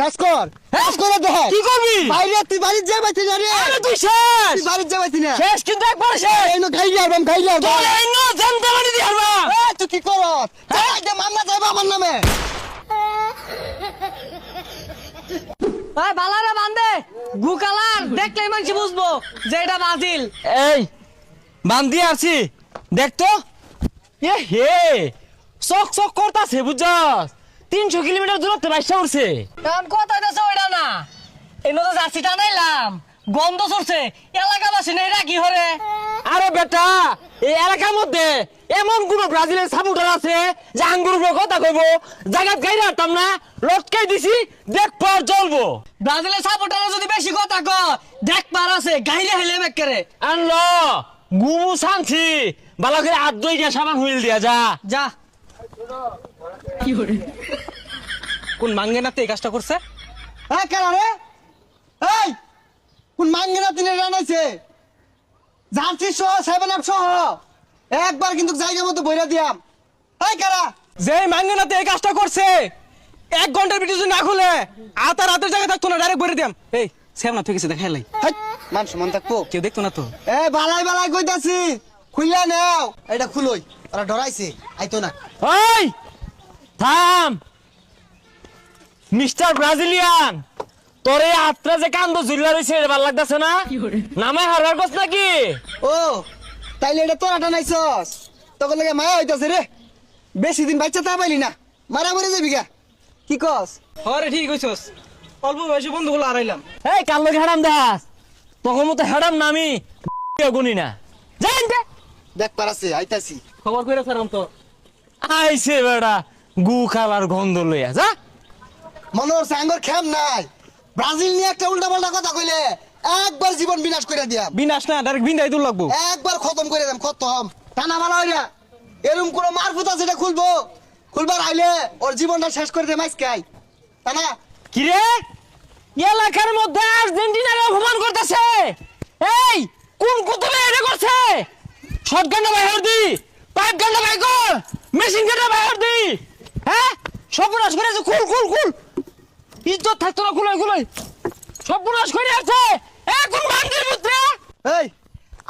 কাজ কর কাজ করে দেখ কি করবি বাইরে তুই বাড়ি যা বাইতে জানি আরে তুই শেষ তুই বাড়ি যা বাইতে না শেষ কিন্তু একবার শেষ এই নো খাই যাবাম তোর এই নো জানতে পারি দি হারবা এ তুই কি করস চাই দে মামলা যাইবা আমার নামে ভাই বালারে বান্ধে গু কালার দেখলেই মানুষ বুঝবো যে এটা বাজিল। এই বান্দি আছি দেখ তো এ হে চক চক করতাছে বুঝছস 300 কিলোমিটার দূরত্বে বাইসা উঠছে কারণ কথা দেছে ওইটা না এই নতো জার্সি টানাইলাম গন্ধ ছড়ছে এলাকাবাসী নেই রাখি হরে। আরে বেটা এই এলাকার মধ্যে এমন কোন ব্রাজিলের সাপোর্টার আছে যে আঙ্গুর উপরে কথা কইব জায়গা গাইরা আরতাম না লটকাই দিছি দেখ পার জ্বলবো ব্রাজিলের সাপোর্টার যদি বেশি কথা ক দেখ পার আছে গাইলে হেলে বেকরে আনলো গুমু সানছি ভালো করে হাত ধুইয়া সাবান হুইল দিয়া যা যা। কোন মাঙ্গে নাতে এই কাজটা করছে এ কেন রে এই কোন মাঙ্গে না তিনে রানাইছে জানছি সহ 7 আপ সহ একবার কিন্তু জায়গা মতো বইরা দিয়াম এই কারা যে মাঙ্গে নাতে এই কাজটা করছে 1 ঘন্টার ভিডিও যদি না খুলে আতার রাতের জায়গা থাকতো না ডাইরেক্ট বলে দিয়াম এই সেম না থেকে গেছে দেখাইলাই হাই মান সমান থাকবো কেউ দেখতো না তো এ বালাই বালাই কইতাছি খুইলা নাও এটা খুলই ওরা ডরাইছে আইতো না ওই থাম মিস্টার ব্রাজিলিয়ান তোরে আত্রা যে কান্দ ঝুল্লা রইছে এটা ভালো লাগতাছে না নামে হারবার কস নাকি ও তাইলে এটা তোরা টানাইছস তখন লাগে মায়া হইতাছে রে বেশি দিন বাচ্চা তা পাইলি না মারা মরে যাবি গা কি কস আরে ঠিক কইছস অল্প বয়সে বন্ধুগুলো হারাইলাম এই কাল লগে হারাম দাস তখন মতো হারাম না আমি গুনি না জান দে দেখ পারাছে আইতাছি খবর কইরা সারাম তো আইছে বেড়া গু খাবার গন্ধ লইয়া যা মনোর সাঙ্গর খেম নাই ব্রাজিল নিয়ে একটা উল্টা পাল্টা কথা কইলে একবার জীবন বিনাশ করে দিয়াম বিনাশ না ডাইরেক্ট বিন্দাই দূর লাগবো একবার খতম করে দিলাম খতম টানা ভালো হইরা এরকম কোন মারফুত আছে এটা খুলবার আইলে ওর জীবনটা শেষ করে দে মাইসকাই টানা কি রে এলাকার মধ্যে আর্জেন্টিনার অপমান করতেছে এই কোন কুতুবে এটা করছে শটগানটা বাইর দি পাইপ গানটা বাইর কর মেশিন গানটা বাইর দি হ্যাঁ সর্বনাশ করে খুল ইজ্জত থাকতো না খুলাই সর্বনাশ করে আছে এখন বান্দির পুত্র এই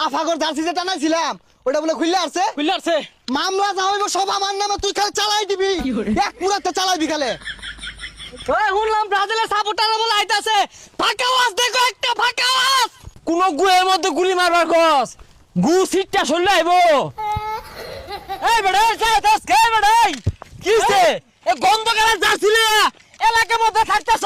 আফাগর জার্সি যে টানাইছিলাম ওটা বলে খুললে আসছে কইলারছে মামলা যা হইব সব আমার নামে তুই খালি চালাই দিবি এক পুরাতে চালাইবি খালে ওই শুনলাম ব্রাজিলের সাপোর্টার বলে আইতাছে ফাঁকা আওয়াজ দেখো একটা ফাঁকা আওয়াজ কোন গুয়ের মধ্যে গুলি মারবার কস গু সিটটা সরলে আইবো এই বেড়া এই বেড়া কিছে এ গন্ধ গেলা যাচ্ছিলে এলাকার মধ্যে থাকতেছ